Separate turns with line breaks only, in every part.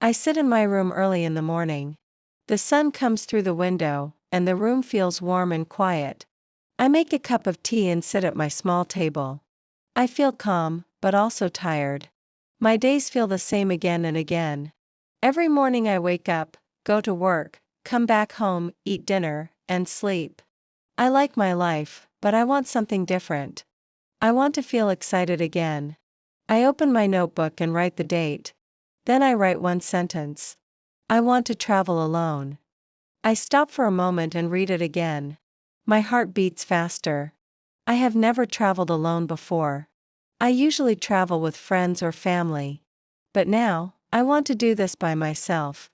I sit in my room early in the morning. The sun comes through the window, and the room feels warm and quiet. I make a cup of tea and sit at my small table. I feel calm, but also tired. My days feel the same again and again. Every morning I wake up, go to work, come back home, eat dinner, and sleep. I like my life, but I want something different. I want to feel excited again. I open my notebook and write the date. Then I write one sentence. I want to travel alone. I stop for a moment and read it again. My heart beats faster. I have never traveled alone before. I usually travel with friends or family. But now, I want to do this by myself.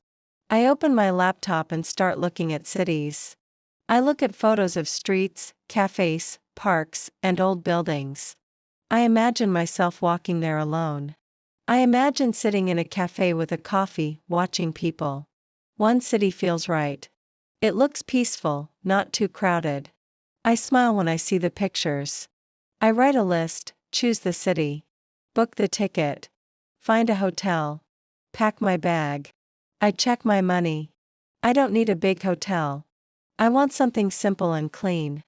I open my laptop and start looking at cities. I look at photos of streets, cafes, parks, and old buildings. I imagine myself walking there alone. I imagine sitting in a cafe with a coffee, watching people. One city feels right. It looks peaceful, not too crowded. I smile when I see the pictures. I write a list, choose the city, book the ticket, find a hotel, pack my bag. I check my money. I don't need a big hotel. I want something simple and clean.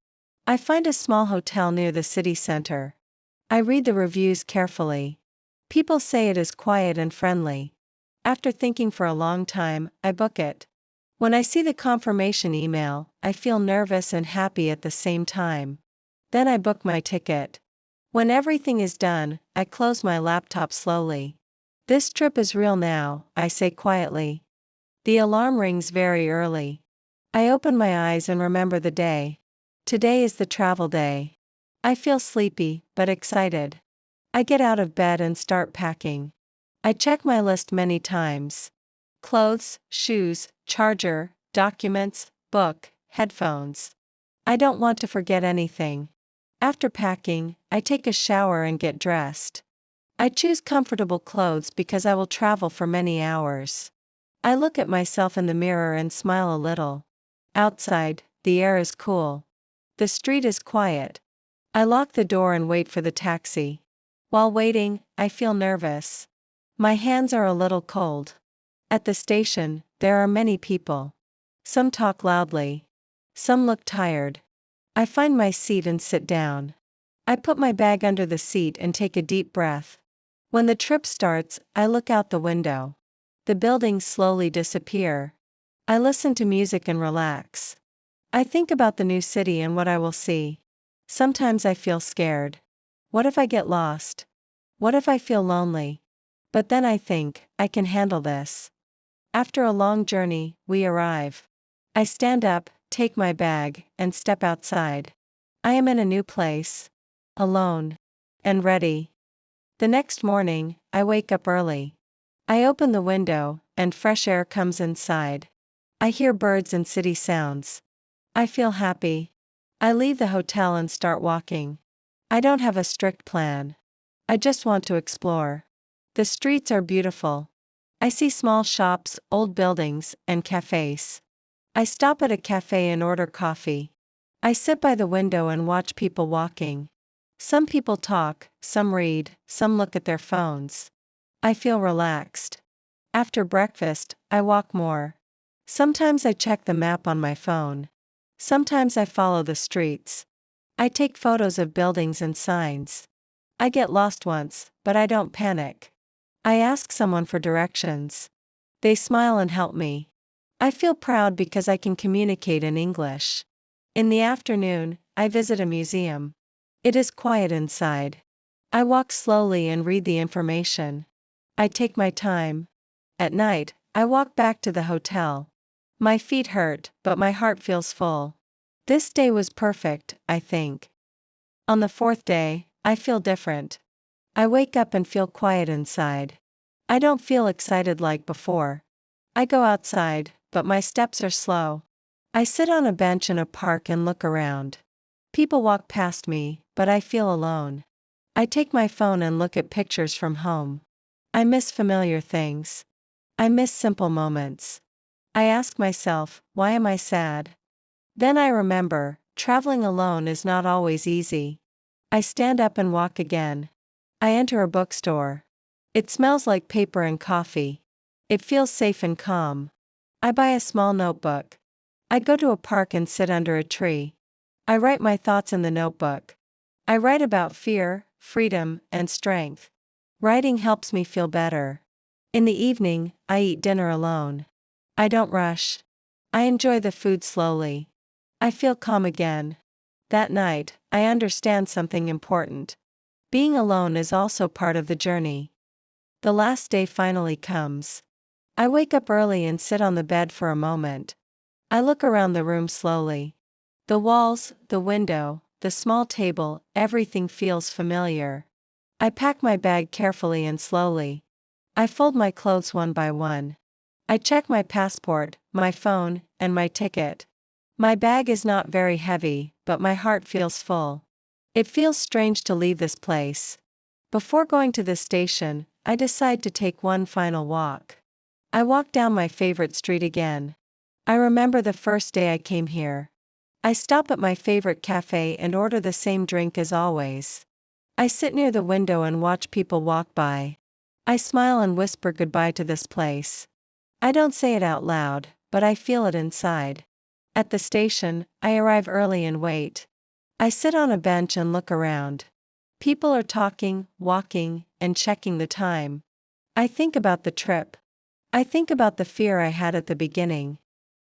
I find a small hotel near the city center. I read the reviews carefully. People say it is quiet and friendly. After thinking for a long time, I book it. When I see the confirmation email, I feel nervous and happy at the same time. Then I book my ticket. When everything is done, I close my laptop slowly. This trip is real now, I say quietly. The alarm rings very early. I open my eyes and remember the day. Today is the travel day. I feel sleepy, but excited. I get out of bed and start packing. I check my list many times. Clothes, shoes, charger, documents, book, headphones. I don't want to forget anything. After packing, I take a shower and get dressed. I choose comfortable clothes because I will travel for many hours. I look at myself in the mirror and smile a little. Outside, the air is cool. The street is quiet. I lock the door and wait for the taxi. While waiting, I feel nervous. My hands are a little cold. At the station, there are many people. Some talk loudly. Some look tired. I find my seat and sit down. I put my bag under the seat and take a deep breath. When the trip starts, I look out the window. The buildings slowly disappear. I listen to music and relax. I think about the new city and what I will see. Sometimes I feel scared. What if I get lost? What if I feel lonely? But then I think, I can handle this. After a long journey, we arrive. I stand up, take my bag, and step outside. I am in a new place. Alone. And ready. The next morning, I wake up early. I open the window, and fresh air comes inside. I hear birds and city sounds. I feel happy. I leave the hotel and start walking. I don't have a strict plan. I just want to explore. The streets are beautiful. I see small shops, old buildings, and cafes. I stop at a cafe and order coffee. I sit by the window and watch people walking. Some people talk, some read, some look at their phones. I feel relaxed. After breakfast, I walk more. Sometimes I check the map on my phone. Sometimes I follow the streets. I take photos of buildings and signs. I get lost once, but I don't panic. I ask someone for directions. They smile and help me. I feel proud because I can communicate in English. In the afternoon, I visit a museum. It is quiet inside. I walk slowly and read the information. I take my time. At night, I walk back to the hotel. My feet hurt, but my heart feels full. This day was perfect, I think. On the fourth day, I feel different. I wake up and feel quiet inside. I don't feel excited like before. I go outside, but my steps are slow. I sit on a bench in a park and look around. People walk past me, but I feel alone. I take my phone and look at pictures from home. I miss familiar things. I miss simple moments. I ask myself, why am I sad? Then I remember, traveling alone is not always easy. I stand up and walk again. I enter a bookstore. It smells like paper and coffee. It feels safe and calm. I buy a small notebook. I go to a park and sit under a tree. I write my thoughts in the notebook. I write about fear, freedom, and strength. Writing helps me feel better. In the evening, I eat dinner alone. I don't rush. I enjoy the food slowly. I feel calm again. That night, I understand something important. Being alone is also part of the journey. The last day finally comes. I wake up early and sit on the bed for a moment. I look around the room slowly. The walls, the window, the small table, everything feels familiar. I pack my bag carefully and slowly. I fold my clothes one by one. I check my passport, my phone, and my ticket. My bag is not very heavy, but my heart feels full. It feels strange to leave this place. Before going to the station, I decide to take one final walk. I walk down my favorite street again. I remember the first day I came here. I stop at my favorite cafe and order the same drink as always. I sit near the window and watch people walk by. I smile and whisper goodbye to this place. I don't say it out loud, but I feel it inside. At the station, I arrive early and wait. I sit on a bench and look around. People are talking, walking, and checking the time. I think about the trip. I think about the fear I had at the beginning.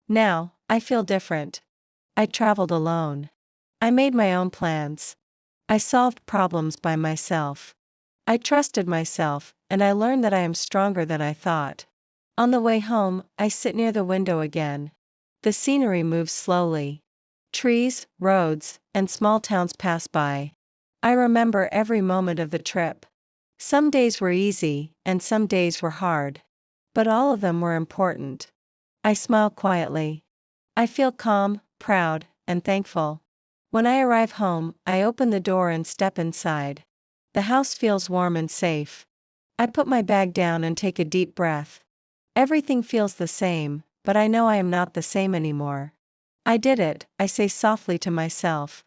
Now, I feel different. I traveled alone. I made my own plans. I solved problems by myself. I trusted myself, and I learned that I am stronger than I thought. On the way home, I sit near the window again. The scenery moves slowly. Trees, roads, and small towns pass by. I remember every moment of the trip. Some days were easy, and some days were hard. But all of them were important. I smile quietly. I feel calm, proud, and thankful. When I arrive home, I open the door and step inside. The house feels warm and safe. I put my bag down and take a deep breath. Everything feels the same, but I know I am not the same anymore. I did it, I say softly to myself.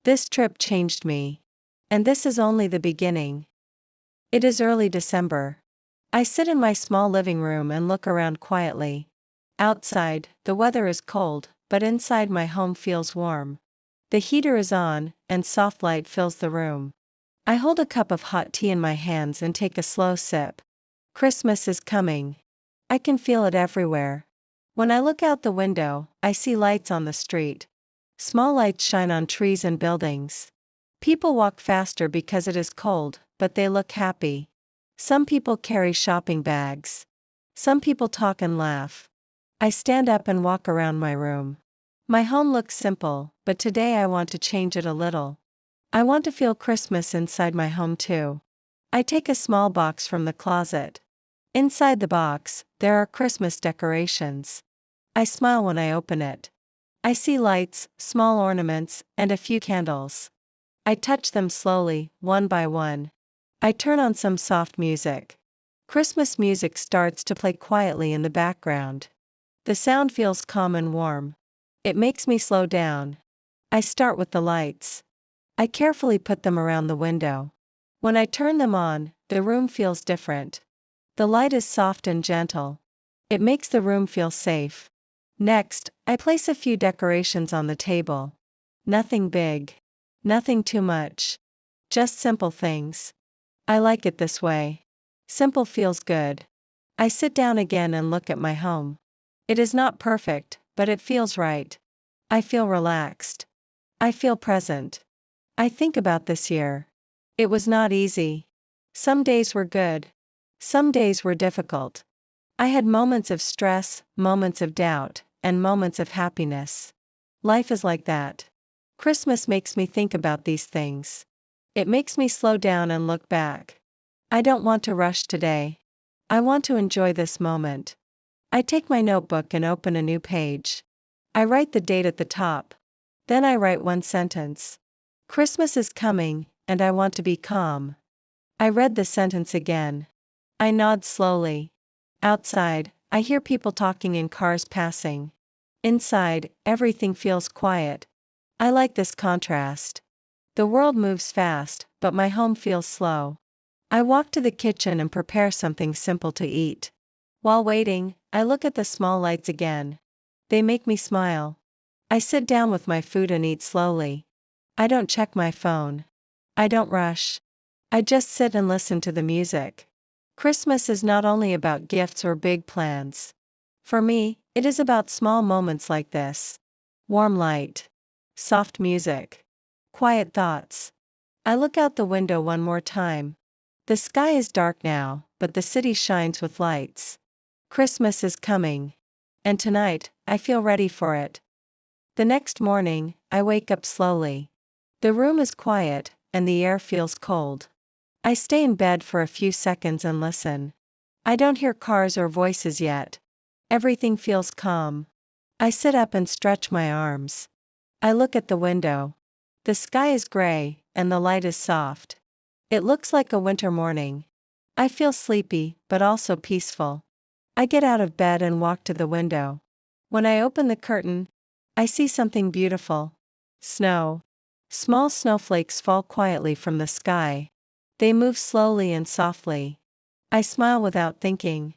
This trip changed me. And this is only the beginning. It is early December. I sit in my small living room and look around quietly. Outside, the weather is cold, but inside my home feels warm. The heater is on, and soft light fills the room. I hold a cup of hot tea in my hands and take a slow sip. Christmas is coming. I can feel it everywhere. When I look out the window, I see lights on the street. Small lights shine on trees and buildings. People walk faster because it is cold, but they look happy. Some people carry shopping bags. Some people talk and laugh. I stand up and walk around my room. My home looks simple, but today I want to change it a little. I want to feel Christmas inside my home too. I take a small box from the closet. Inside the box, there are Christmas decorations. I smile when I open it. I see lights, small ornaments, and a few candles. I touch them slowly, one by one. I turn on some soft music. Christmas music starts to play quietly in the background. The sound feels calm and warm. It makes me slow down. I start with the lights. I carefully put them around the window. When I turn them on, the room feels different. The light is soft and gentle. It makes the room feel safe. Next, I place a few decorations on the table. Nothing big. Nothing too much. Just simple things. I like it this way. Simple feels good. I sit down again and look at my home. It is not perfect, but it feels right. I feel relaxed. I feel present. I think about this year. It was not easy. Some days were good. Some days were difficult. I had moments of stress, moments of doubt, and moments of happiness. Life is like that. Christmas makes me think about these things. It makes me slow down and look back. I don't want to rush today. I want to enjoy this moment. I take my notebook and open a new page. I write the date at the top. Then I write one sentence. Christmas is coming, and I want to be calm. I read the sentence again. I nod slowly. Outside, I hear people talking and cars passing. Inside, everything feels quiet. I like this contrast. The world moves fast, but my home feels slow. I walk to the kitchen and prepare something simple to eat. While waiting, I look at the small lights again. They make me smile. I sit down with my food and eat slowly. I don't check my phone. I don't rush. I just sit and listen to the music. Christmas is not only about gifts or big plans. For me, it is about small moments like this. Warm light. Soft music. Quiet thoughts. I look out the window one more time. The sky is dark now, but the city shines with lights. Christmas is coming. And tonight, I feel ready for it. The next morning, I wake up slowly. The room is quiet, and the air feels cold. I stay in bed for a few seconds and listen. I don't hear cars or voices yet. Everything feels calm. I sit up and stretch my arms. I look at the window. The sky is gray, and the light is soft. It looks like a winter morning. I feel sleepy, but also peaceful. I get out of bed and walk to the window. When I open the curtain, I see something beautiful. Snow. Small snowflakes fall quietly from the sky. They move slowly and softly. I smile without thinking.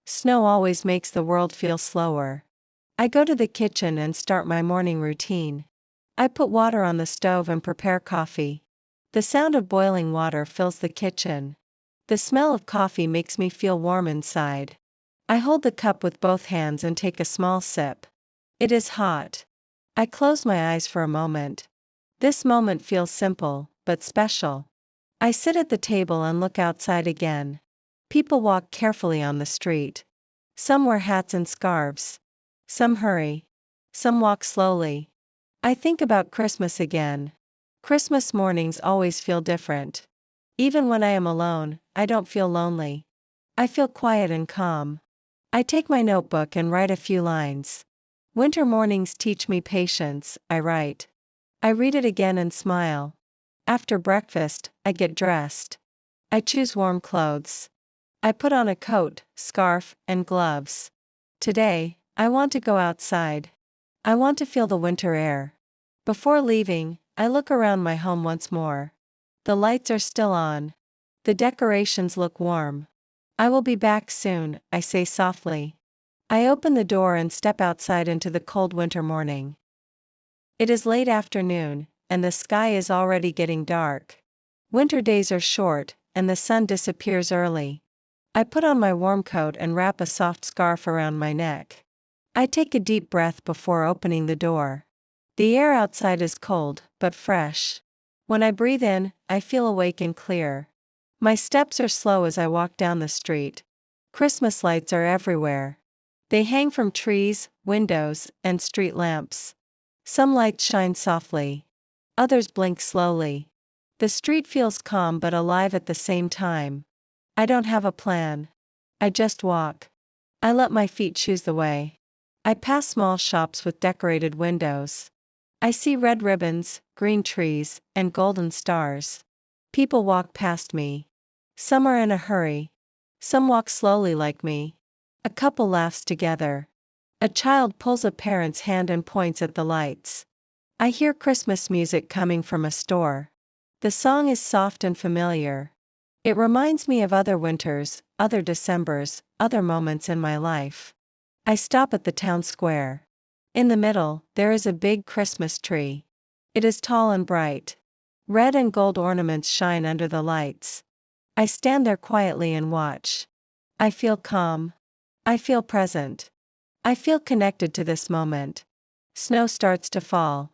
Snow always makes the world feel slower. I go to the kitchen and start my morning routine. I put water on the stove and prepare coffee. The sound of boiling water fills the kitchen. The smell of coffee makes me feel warm inside. I hold the cup with both hands and take a small sip. It is hot. I close my eyes for a moment. This moment feels simple, but special. I sit at the table and look outside again. People walk carefully on the street. Some wear hats and scarves. Some hurry. Some walk slowly. I think about Christmas again. Christmas mornings always feel different. Even when I am alone, I don't feel lonely. I feel quiet and calm. I take my notebook and write a few lines. Winter mornings teach me patience, I write. I read it again and smile. After breakfast, I get dressed. I choose warm clothes. I put on a coat, scarf, and gloves. Today, I want to go outside. I want to feel the winter air. Before leaving, I look around my home once more. The lights are still on. The decorations look warm. I will be back soon, I say softly. I open the door and step outside into the cold winter morning. It is late afternoon, and the sky is already getting dark. Winter days are short, and the sun disappears early. I put on my warm coat and wrap a soft scarf around my neck. I take a deep breath before opening the door. The air outside is cold, but fresh. When I breathe in, I feel awake and clear. My steps are slow as I walk down the street. Christmas lights are everywhere. They hang from trees, windows, and street lamps. Some lights shine softly. Others blink slowly. The street feels calm but alive at the same time. I don't have a plan. I just walk. I let my feet choose the way. I pass small shops with decorated windows. I see red ribbons, green trees, and golden stars. People walk past me. Some are in a hurry. Some walk slowly like me. A couple laughs together. A child pulls a parent's hand and points at the lights. I hear Christmas music coming from a store. The song is soft and familiar. It reminds me of other winters, other Decembers, other moments in my life. I stop at the town square. In the middle, there is a big Christmas tree. It is tall and bright. Red and gold ornaments shine under the lights. I stand there quietly and watch. I feel calm. I feel present. I feel connected to this moment. Snow starts to fall.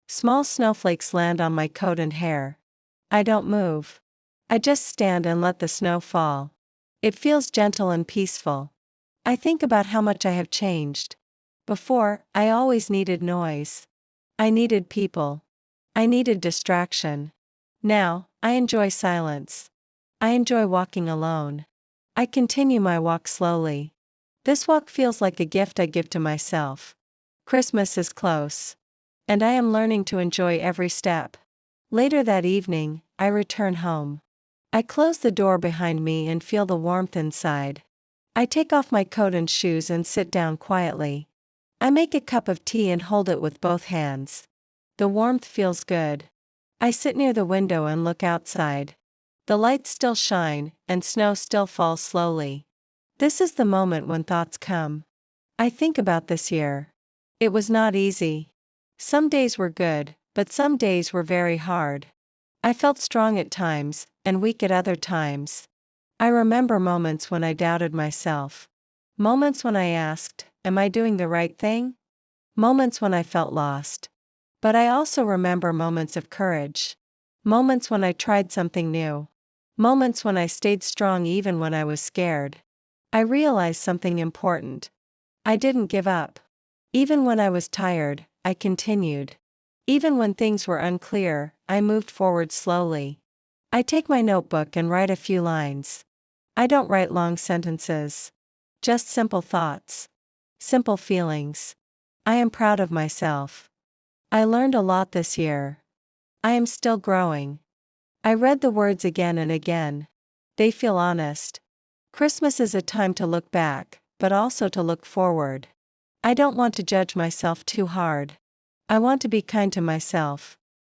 Small snowflakes land on my coat and hair. I don't move. I just stand and let the snow fall. It feels gentle and peaceful. I think about how much I have changed. Before, I always needed noise. I needed people. I needed distraction. Now, I enjoy silence. I enjoy walking alone. I continue my walk slowly. This walk feels like a gift I give to myself. Christmas is close. And I am learning to enjoy every step. Later that evening, I return home. I close the door behind me and feel the warmth inside. I take off my coat and shoes and sit down quietly. I make a cup of tea and hold it with both hands. The warmth feels good. I sit near the window and look outside. The lights still shine, and snow still falls slowly. This is the moment when thoughts come. I think about this year. It was not easy. Some days were good, but some days were very hard. I felt strong at times, and weak at other times. I remember moments when I doubted myself. Moments when I asked, am I doing the right thing? Moments when I felt lost. But I also remember moments of courage. Moments when I tried something new. Moments when I stayed strong even when I was scared. I realized something important. I didn't give up. Even when I was tired, I continued. Even when things were unclear, I moved forward slowly. I take my notebook and write a few lines. I don't write long sentences. Just simple thoughts. Simple feelings. I am proud of myself. I learned a lot this year. I am still growing. I read the words again and again. They feel honest. Christmas is a time to look back, but also to look forward. I don't want to judge myself too hard. I want to be kind to myself.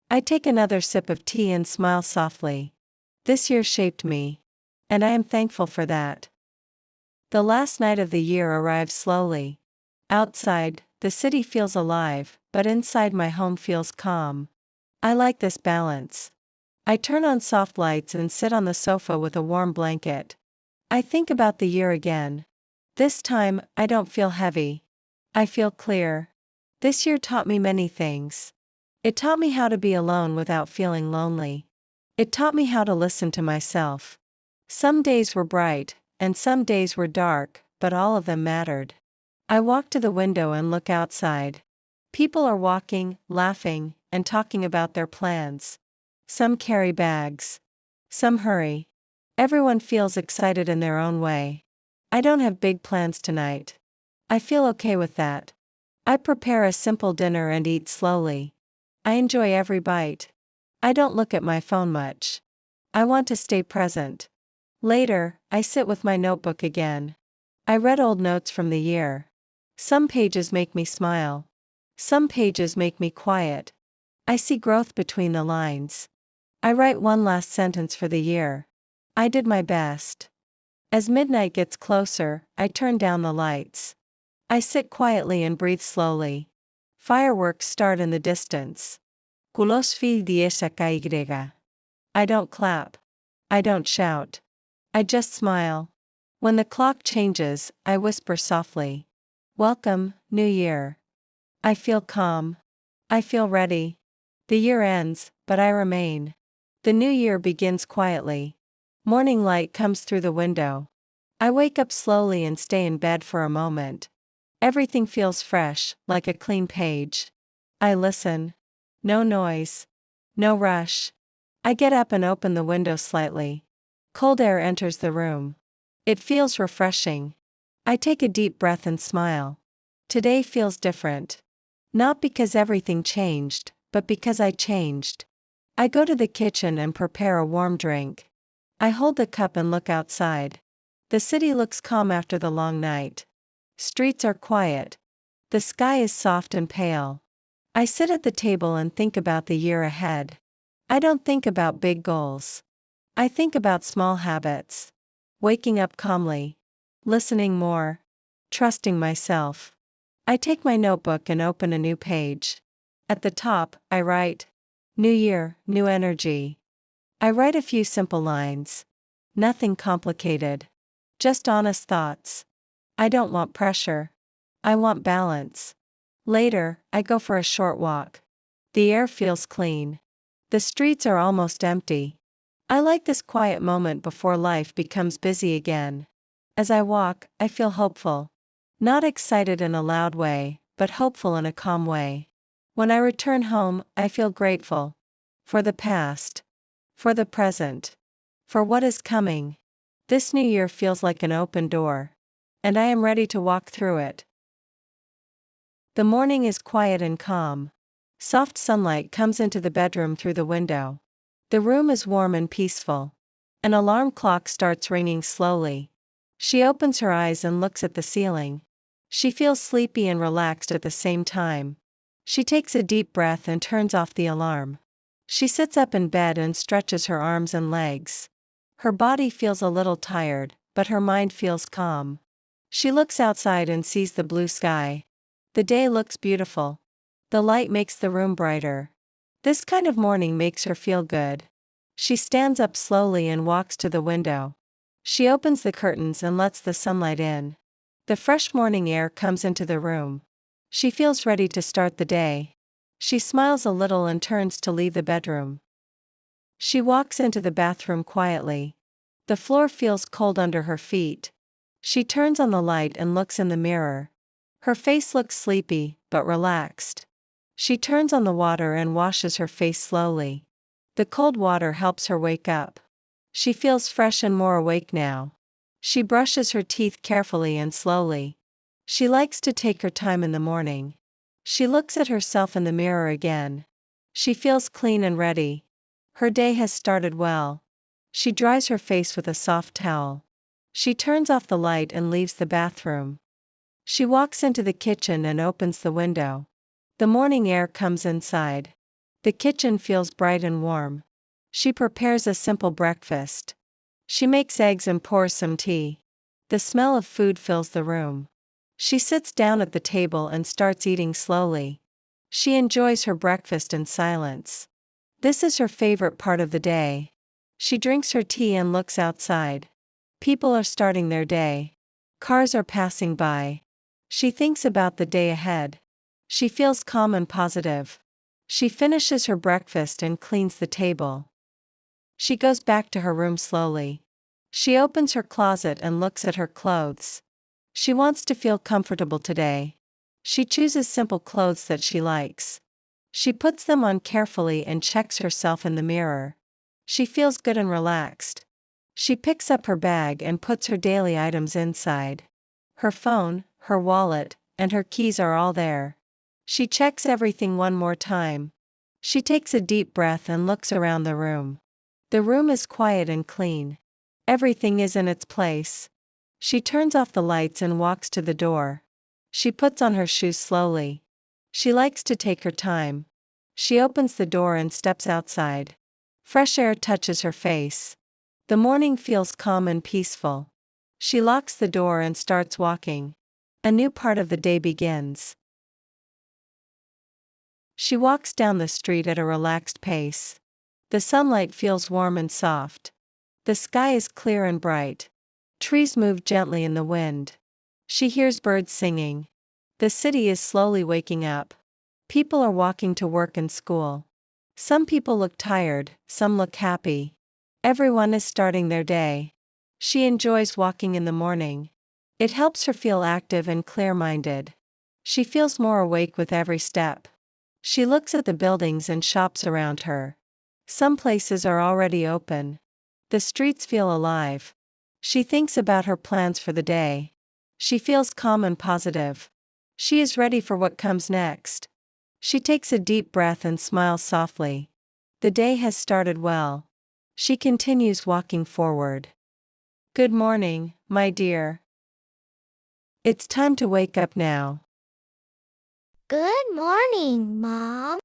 I take another sip of tea and smile softly. This year shaped me. And I am thankful for that. The last night of the year arrives slowly. Outside, the city feels alive, but inside my home feels calm. I like this balance. I turn on soft lights and sit on the sofa with a warm blanket. I think about the year again. This time, I don't feel heavy. I feel clear. This year taught me many things. It taught me how to be alone without feeling lonely. It taught me how to listen to myself. Some days were bright, and some days were dark, but all of them mattered. I walk to the window and look outside. People are walking, laughing, and talking about their plans. Some carry bags. Some hurry. Everyone feels excited in their own way. I don't have big plans tonight. I feel okay with that. I prepare a simple dinner and eat slowly. I enjoy every bite. I don't look at my phone much. I want to stay present. Later, I sit with my notebook again. I read old notes from the year. Some pages make me smile. Some pages make me quiet. I see growth between the lines. I write one last sentence for the year. I did my best. As midnight gets closer, I turn down the lights. I sit quietly and breathe slowly. Fireworks start in the distance. Kulos fi diesha kaigrega. I don't clap. I don't shout. I just smile. When the clock changes, I whisper softly. Welcome, New Year. I feel calm. I feel ready. The year ends, but I remain. The new year begins quietly. Morning light comes through the window. I wake up slowly and stay in bed for a moment. Everything feels fresh, like a clean page. I listen. No noise. No rush. I get up and open the window slightly. Cold air enters the room. It feels refreshing. I take a deep breath and smile. Today feels different. Not because everything changed, but because I changed. I go to the kitchen and prepare a warm drink. I hold the cup and look outside. The city looks calm after the long night. Streets are quiet. The sky is soft and pale. I sit at the table and think about the year ahead. I don't think about big goals. I think about small habits. Waking up calmly. Listening more. Trusting myself. I take my notebook and open a new page. At the top, I write, New Year, New Energy. I write a few simple lines. Nothing complicated. Just honest thoughts. I don't want pressure. I want balance. Later, I go for a short walk. The air feels clean. The streets are almost empty. I like this quiet moment before life becomes busy again. As I walk, I feel hopeful. Not excited in a loud way, but hopeful in a calm way. When I return home, I feel grateful. For the past. For the present. For what is coming. This new year feels like an open door. And I am ready to walk through it. The morning is quiet and calm. Soft sunlight comes into the bedroom through the window. The room is warm and peaceful. An alarm clock starts ringing slowly. She opens her eyes and looks at the ceiling. She feels sleepy and relaxed at the same time. She takes a deep breath and turns off the alarm. She sits up in bed and stretches her arms and legs. Her body feels a little tired, but her mind feels calm. She looks outside and sees the blue sky. The day looks beautiful. The light makes the room brighter. This kind of morning makes her feel good. She stands up slowly and walks to the window. She opens the curtains and lets the sunlight in. The fresh morning air comes into the room. She feels ready to start the day. She smiles a little and turns to leave the bedroom. She walks into the bathroom quietly. The floor feels cold under her feet. She turns on the light and looks in the mirror. Her face looks sleepy, but relaxed. She turns on the water and washes her face slowly. The cold water helps her wake up. She feels fresh and more awake now. She brushes her teeth carefully and slowly. She likes to take her time in the morning. She looks at herself in the mirror again. She feels clean and ready. Her day has started well. She dries her face with a soft towel. She turns off the light and leaves the bathroom. She walks into the kitchen and opens the window. The morning air comes inside. The kitchen feels bright and warm. She prepares a simple breakfast. She makes eggs and pours some tea. The smell of food fills the room. She sits down at the table and starts eating slowly. She enjoys her breakfast in silence. This is her favorite part of the day. She drinks her tea and looks outside. People are starting their day. Cars are passing by. She thinks about the day ahead. She feels calm and positive. She finishes her breakfast and cleans the table. She goes back to her room slowly. She opens her closet and looks at her clothes. She wants to feel comfortable today. She chooses simple clothes that she likes. She puts them on carefully and checks herself in the mirror. She feels good and relaxed. She picks up her bag and puts her daily items inside. Her phone, her wallet, and her keys are all there. She checks everything one more time. She takes a deep breath and looks around the room. The room is quiet and clean. Everything is in its place. She turns off the lights and walks to the door. She puts on her shoes slowly. She likes to take her time. She opens the door and steps outside. Fresh air touches her face. The morning feels calm and peaceful. She locks the door and starts walking. A new part of the day begins. She walks down the street at a relaxed pace. The sunlight feels warm and soft. The sky is clear and bright. Trees move gently in the wind. She hears birds singing. The city is slowly waking up. People are walking to work and school. Some people look tired, some look happy. Everyone is starting their day. She enjoys walking in the morning. It helps her feel active and clear-minded. She feels more awake with every step. She looks at the buildings and shops around her. Some places are already open. The streets feel alive. She thinks about her plans for the day. She feels calm and positive. She is ready for what comes next. She takes a deep breath and smiles softly. The day has started well. She continues walking forward. Good morning, my dear. It's time to wake up now.
Good morning, Mom.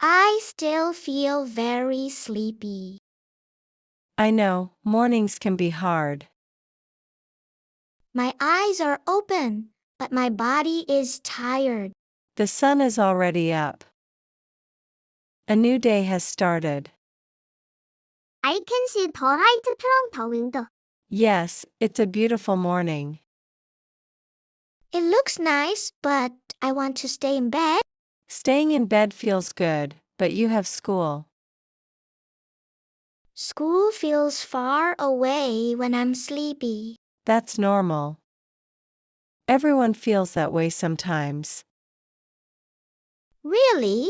I still feel very sleepy.
I know, mornings can be hard.
My eyes are open, but my body is tired.
The sun is already up. A new day has started.
I can see the light from the window.
Yes, it's a beautiful morning.
It looks nice, but I want to stay in bed.
Staying in bed feels good, but you have school.
School feels far away when I'm sleepy.
That's normal. Everyone feels that way sometimes.
Really?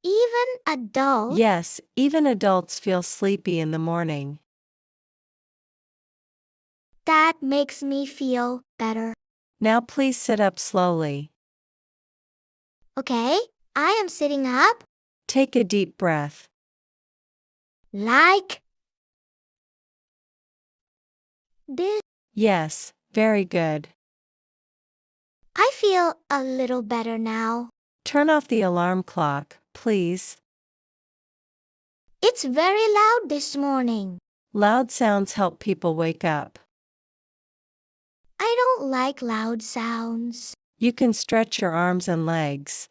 Even adults?
Yes, even adults feel sleepy in the morning.
That makes me feel better.
Now please sit up slowly.
Okay, I am sitting up.
Take a deep breath.
Like this.
Yes, very good.
I feel a little better now.
Turn off the alarm clock, please.
It's very loud this morning.
Loud sounds help people wake up.
I don't like loud sounds.
You can stretch your arms and legs.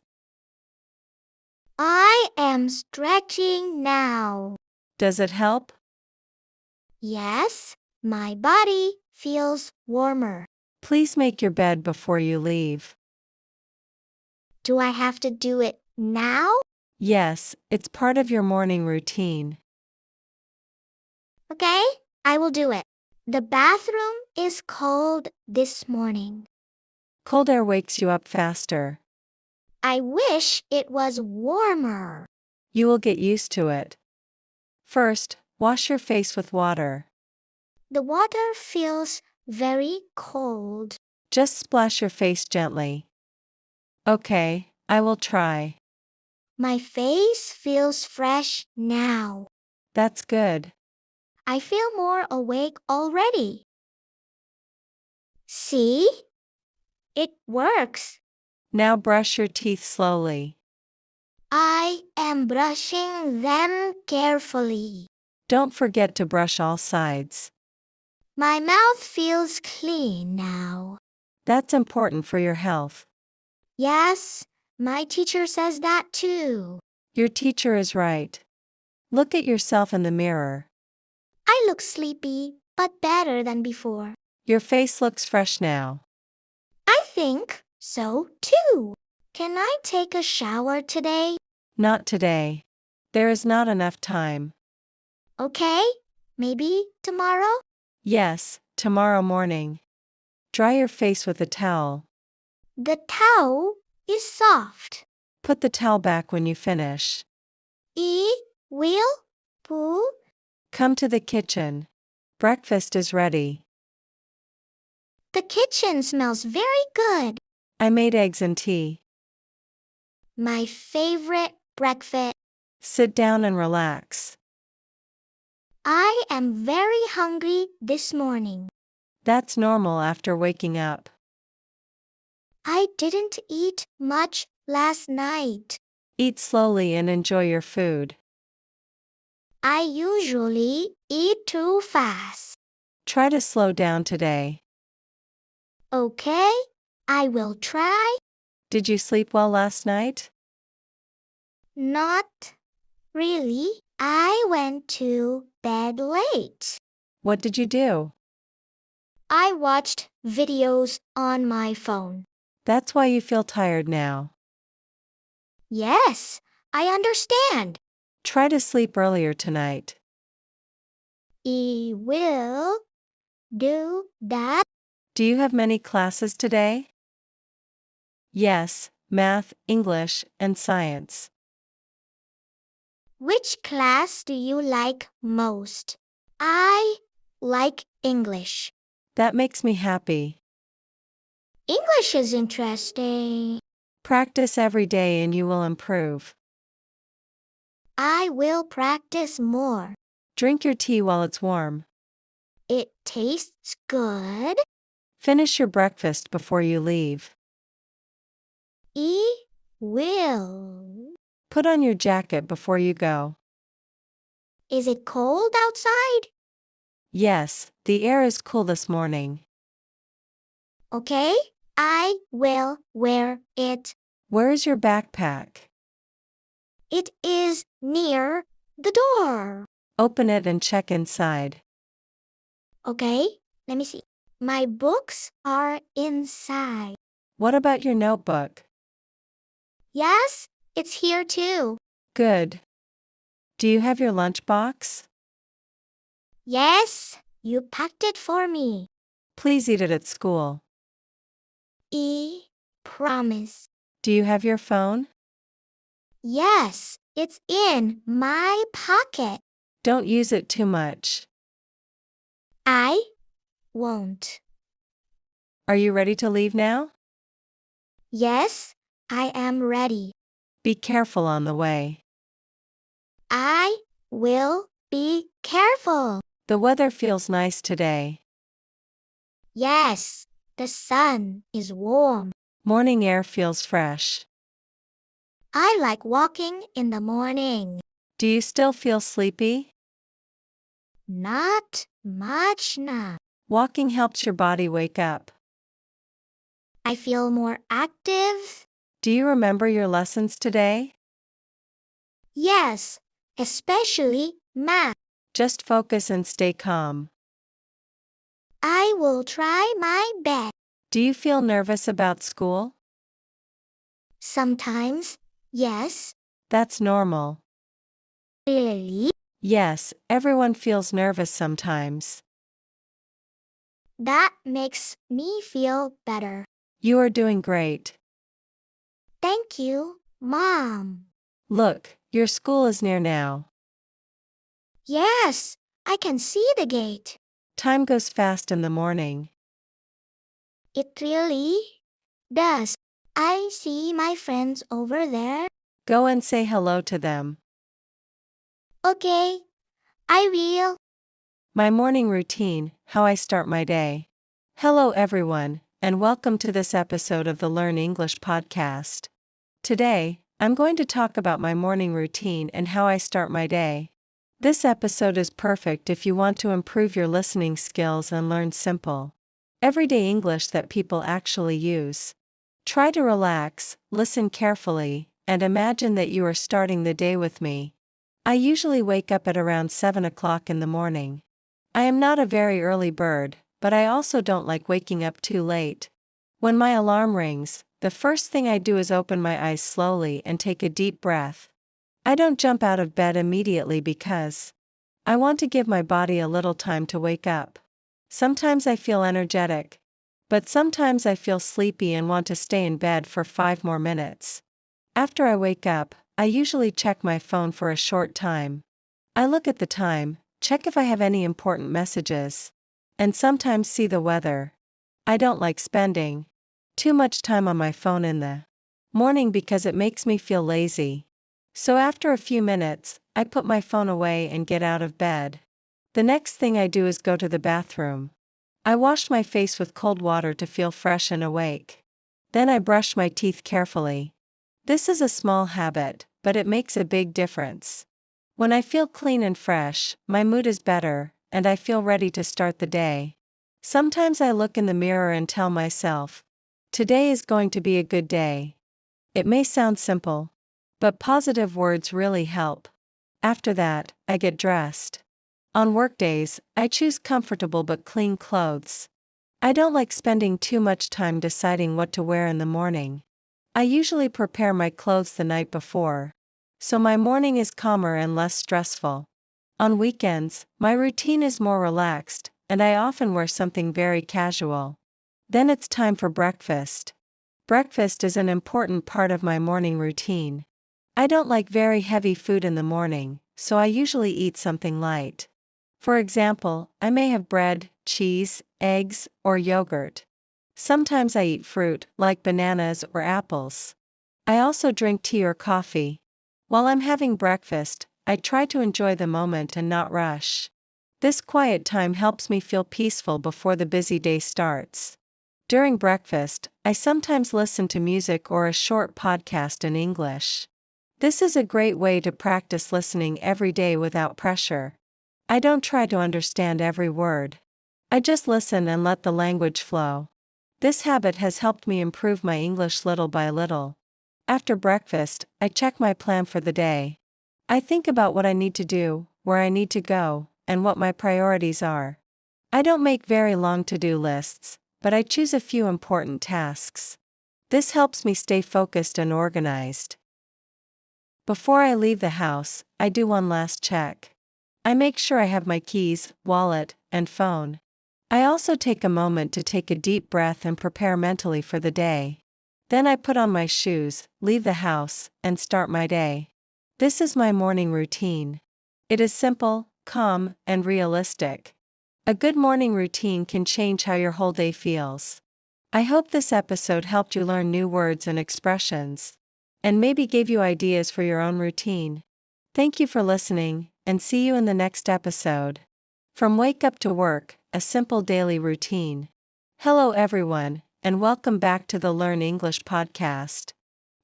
I am stretching now.
Does it help?
Yes, my body feels warmer.
Please make your bed before you leave.
Do I have to do it now?
Yes, it's part of your morning routine.
Okay, I will do it. The bathroom is cold this morning.
Cold air wakes you up faster.
I wish it was warmer.
You will get used to it. First, wash your face with water.
The water feels very cold.
Just splash your face gently. Okay, I will try.
My face feels fresh now.
That's good.
I feel more awake already. See? It works.
Now brush your teeth slowly.
I am brushing them carefully.
Don't forget to brush all sides.
My mouth feels clean now.
That's important for your health.
Yes, my teacher says that too.
Your teacher is right. Look at yourself in the mirror.
I look sleepy, but better than before.
Your face looks fresh now.
I think so too. Can I take a shower today?
Not today. There is not enough time.
Okay, maybe tomorrow?
Yes, tomorrow morning. Dry your face with a towel.
The towel is soft.
Put the towel back when you finish.
Will, Pooh.
Come to the kitchen. Breakfast is ready.
The kitchen smells very good.
I made eggs and tea.
My favorite breakfast.
Sit down and relax.
I am very hungry this morning.
That's normal after waking up.
I didn't eat much last night.
Eat slowly and enjoy your food.
I usually eat too fast.
Try to slow down today.
Okay, I will try.
Did you sleep well last night?
Not really. I went to bed late.
What did you do?
I watched videos on my phone.
That's why you feel tired now.
Yes, I understand.
Try to sleep earlier tonight.
I will do that.
Do you have many classes today? Yes, math, English, and science.
Which class do you like most? I like English.
That makes me happy.
English is interesting.
Practice every day and you will improve.
I will practice more.
Drink your tea while it's warm.
It tastes good.
Finish your breakfast before you leave.
I will.
Put on your jacket before you go.
Is it cold outside?
Yes, the air is cool this morning.
Okay, I will wear it.
Where is your backpack?
It is near the door.
Open it and check inside.
Okay, let me see. My books are inside.
What about your notebook?
Yes, it's here too.
Good. Do you have your lunchbox?
Yes, you packed it for me.
Please eat it at school.
I promise.
Do you have your phone?
Yes, it's in my pocket.
Don't use it too much.
I won't.
Are you ready to leave now?
Yes, I am ready.
Be careful on the way.
I will be careful.
The weather feels nice today.
Yes, the sun is warm.
Morning air feels fresh.
I like walking in the morning.
Do you still feel sleepy?
Not much now.
Walking helps your body wake up.
I feel more active.
Do you remember your lessons today?
Yes, especially math.
Just focus and stay calm.
I will try my best.
Do you feel nervous about school?
Sometimes, yes.
That's normal.
Really?
Yes, everyone feels nervous sometimes.
That makes me feel better.
You are doing great.
Thank you, Mom.
Look, your school is near now.
Yes, I can see the gate.
Time goes fast in the morning.
It really does. I see my friends over there.
Go and say hello to them.
Okay, I will.
My morning routine, how I start my day. Hello everyone, and welcome to this episode of the Learn English podcast. Today, I'm going to talk about my morning routine and how I start my day. This episode is perfect if you want to improve your listening skills and learn simple, everyday English that people actually use. Try to relax, listen carefully, and imagine that you are starting the day with me. I usually wake up at around 7 o'clock in the morning. I am not a very early bird, but I also don't like waking up too late. When my alarm rings, the first thing I do is open my eyes slowly and take a deep breath. I don't jump out of bed immediately because I want to give my body a little time to wake up. Sometimes I feel energetic, but sometimes I feel sleepy and want to stay in bed for 5 more minutes. After I wake up, I usually check my phone for a short time. I look at the time, check if I have any important messages, and sometimes see the weather. I don't like spending too much time on my phone in the morning because it makes me feel lazy. So after a few minutes, I put my phone away and get out of bed. The next thing I do is go to the bathroom. I wash my face with cold water to feel fresh and awake. Then I brush my teeth carefully. This is a small habit, but it makes a big difference. When I feel clean and fresh, my mood is better, and I feel ready to start the day. Sometimes I look in the mirror and tell myself, today is going to be a good day. It may sound simple, but positive words really help. After that, I get dressed. On workdays, I choose comfortable but clean clothes. I don't like spending too much time deciding what to wear in the morning. I usually prepare my clothes the night before, so my morning is calmer and less stressful. On weekends, my routine is more relaxed, and I often wear something very casual. Then it's time for breakfast. Breakfast is an important part of my morning routine. I don't like very heavy food in the morning, so I usually eat something light. For example, I may have bread, cheese, eggs, or yogurt. Sometimes I eat fruit, like bananas or apples. I also drink tea or coffee. While I'm having breakfast, I try to enjoy the moment and not rush. This quiet time helps me feel peaceful before the busy day starts. During breakfast, I sometimes listen to music or a short podcast in English. This is a great way to practice listening every day without pressure. I don't try to understand every word. I just listen and let the language flow. This habit has helped me improve my English little by little. After breakfast, I check my plan for the day. I think about what I need to do, where I need to go, and what my priorities are. I don't make very long to-do lists, but I choose a few important tasks. This helps me stay focused and organized. Before I leave the house, I do one last check. I make sure I have my keys, wallet, and phone. I also take a moment to take a deep breath and prepare mentally for the day. Then I put on my shoes, leave the house, and start my day. This is my morning routine. It is simple, calm, and realistic. A good morning routine can change how your whole day feels. I hope this episode helped you learn new words and expressions, and maybe gave you ideas for your own routine. Thank you for listening, and see you in the next episode. From wake up to work, a simple daily routine. Hello everyone, and welcome back to the Learn English podcast.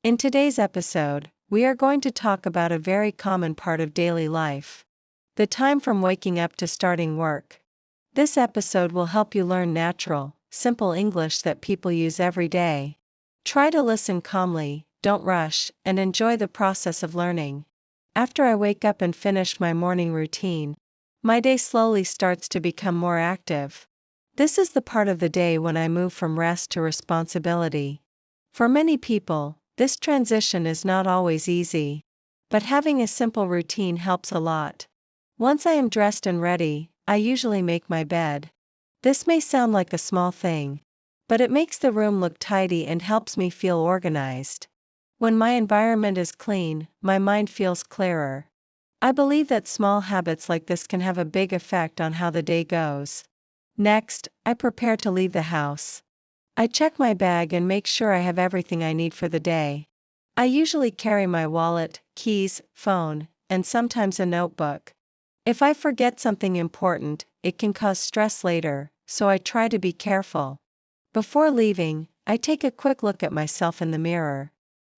In today's episode, we are going to talk about a very common part of daily life: the time from waking up to starting work. This episode will help you learn natural, simple English that people use every day. Try to listen calmly, don't rush, and enjoy the process of learning. After I wake up and finish my morning routine, my day slowly starts to become more active. This is the part of the day when I move from rest to responsibility. For many people, this transition is not always easy. But having a simple routine helps a lot. Once I am dressed and ready, I usually make my bed. This may sound like a small thing, but it makes the room look tidy and helps me feel organized. When my environment is clean, my mind feels clearer. I believe that small habits like this can have a big effect on how the day goes. Next, I prepare to leave the house. I check my bag and make sure I have everything I need for the day. I usually carry my wallet, keys, phone, and sometimes a notebook. If I forget something important, it can cause stress later, so I try to be careful. Before leaving, I take a quick look at myself in the mirror.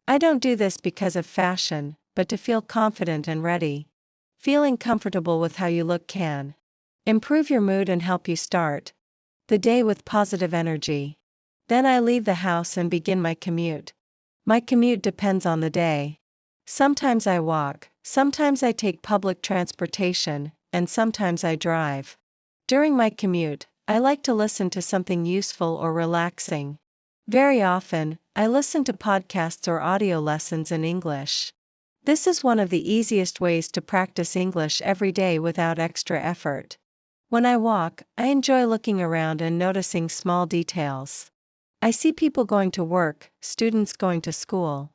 I don't do this because of fashion, but to feel confident and ready. Feeling comfortable with how you look can improve your mood and help you start the day with positive energy. Then I leave the house and begin my commute. My commute depends on the day. Sometimes I walk, sometimes I take public transportation, and sometimes I drive. During my commute, I like to listen to something useful or relaxing. Very often, I listen to podcasts or audio lessons in English. This is one of the easiest ways to practice English every day without extra effort. When I walk, I enjoy looking around and noticing small details. I see people going to work, students going to school,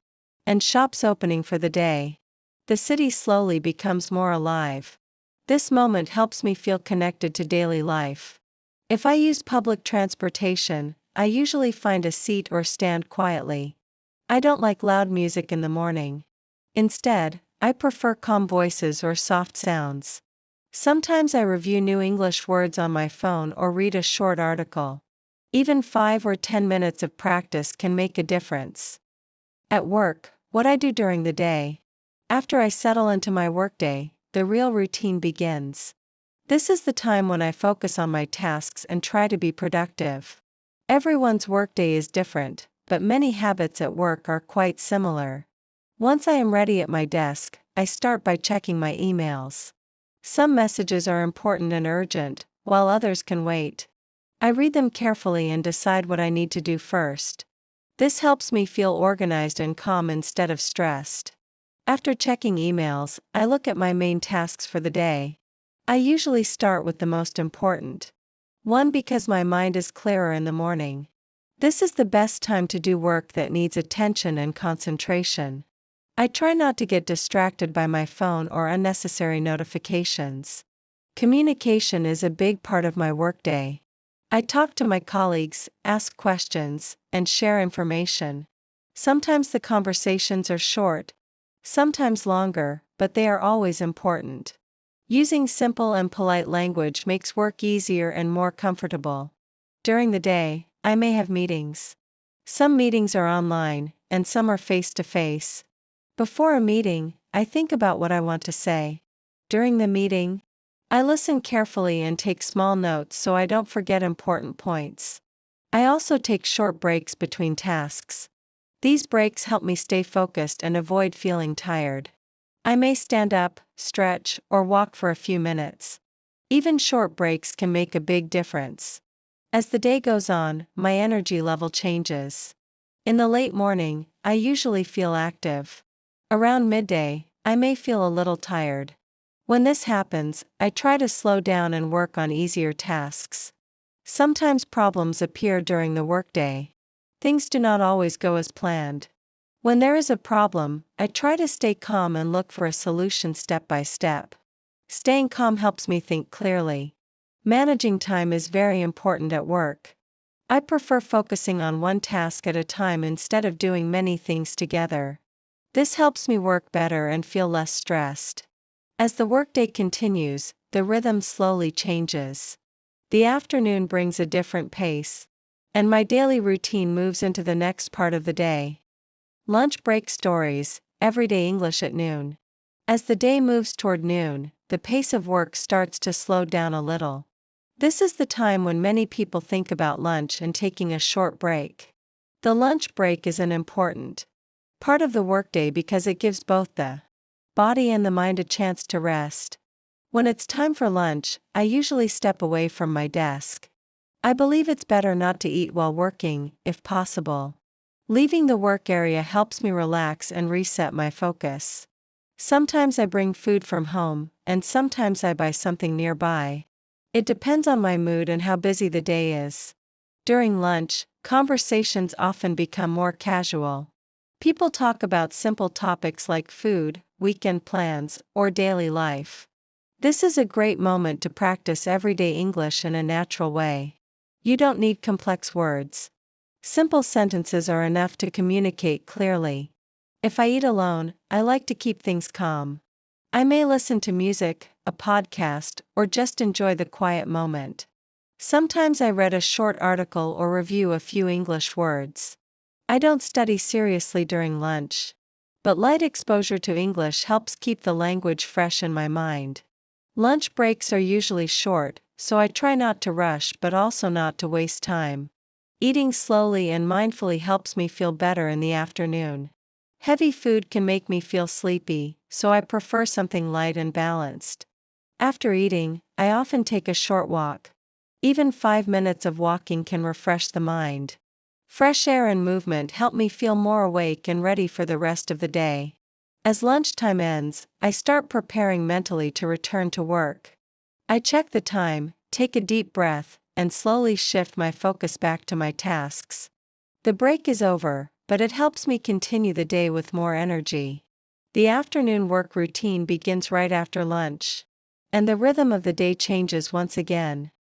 and shops opening for the day. The city slowly becomes more alive. This moment helps me feel connected to daily life. If I use public transportation, I usually find a seat or stand quietly. I don't like loud music in the morning. Instead, I prefer calm voices or soft sounds. Sometimes I review new English words on my phone or read a short article. Even 5 or 10 minutes of practice can make a difference. At work, what I do during the day. After I settle into my workday, the real routine begins. This is the time when I focus on my tasks and try to be productive. Everyone's workday is different, but many habits at work are quite similar. Once I am ready at my desk, I start by checking my emails. Some messages are important and urgent, while others can wait. I read them carefully and decide what I need to do first. This helps me feel organized and calm instead of stressed. After checking emails, I look at my main tasks for the day. I usually start with the most important one because my mind is clearer in the morning. This is the best time to do work that needs attention and concentration. I try not to get distracted by my phone or unnecessary notifications. Communication is a big part of my workday. I talk to my colleagues, ask questions, and share information. Sometimes the conversations are short, sometimes longer, but they are always important. Using simple and polite language makes work easier and more comfortable. During the day, I may have meetings. Some meetings are online, and some are face-to-face. Before a meeting, I think about what I want to say. During the meeting, I listen carefully and take small notes so I don't forget important points. I also take short breaks between tasks. These breaks help me stay focused and avoid feeling tired. I may stand up, stretch, or walk for a few minutes. Even short breaks can make a big difference. As the day goes on, my energy level changes. In the late morning, I usually feel active. Around midday, I may feel a little tired. When this happens, I try to slow down and work on easier tasks. Sometimes problems appear during the workday. Things do not always go as planned. When there is a problem, I try to stay calm and look for a solution step by step. Staying calm helps me think clearly. Managing time is very important at work. I prefer focusing on one task at a time instead of doing many things together. This helps me work better and feel less stressed. As the workday continues, the rhythm slowly changes. The afternoon brings a different pace, and my daily routine moves into the next part of the day. Lunch break stories, everyday English at noon. As the day moves toward noon, the pace of work starts to slow down a little. This is the time when many people think about lunch and taking a short break. The lunch break is an important part of the workday because it gives both the body and the mind a chance to rest. When it's time for lunch, I usually step away from my desk. I believe it's better not to eat while working, if possible. Leaving the work area helps me relax and reset my focus. Sometimes I bring food from home, and sometimes I buy something nearby. It depends on my mood and how busy the day is. During lunch, conversations often become more casual. People talk about simple topics like food, weekend plans, or daily life. This is a great moment to practice everyday English in a natural way. You don't need complex words. Simple sentences are enough to communicate clearly. If I eat alone, I like to keep things calm. I may listen to music, a podcast, or just enjoy the quiet moment. Sometimes I read a short article or review a few English words. I don't study seriously during lunch. But light exposure to English helps keep the language fresh in my mind. Lunch breaks are usually short, so I try not to rush but also not to waste time. Eating slowly and mindfully helps me feel better in the afternoon. Heavy food can make me feel sleepy, so I prefer something light and balanced. After eating, I often take a short walk. Even 5 minutes of walking can refresh the mind. Fresh air and movement help me feel more awake and ready for the rest of the day. As lunchtime ends, I start preparing mentally to return to work. I check the time, take a deep breath, and slowly shift my focus back to my tasks. The break is over, but it helps me continue the day with more energy. The afternoon work routine begins right after lunch. And the rhythm of the day changes once again.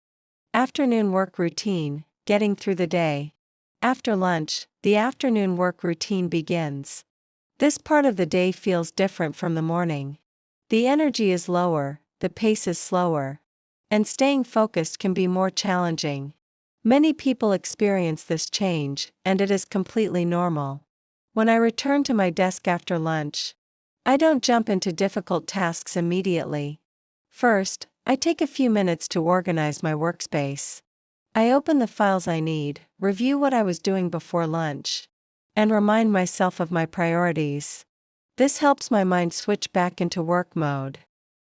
Afternoon work routine, getting through the day. After lunch, the afternoon work routine begins. This part of the day feels different from the morning. The energy is lower, the pace is slower. And staying focused can be more challenging. Many people experience this change, and it is completely normal. When I return to my desk after lunch, I don't jump into difficult tasks immediately. First, I take a few minutes to organize my workspace. I open the files I need, review what I was doing before lunch, and remind myself of my priorities. This helps my mind switch back into work mode.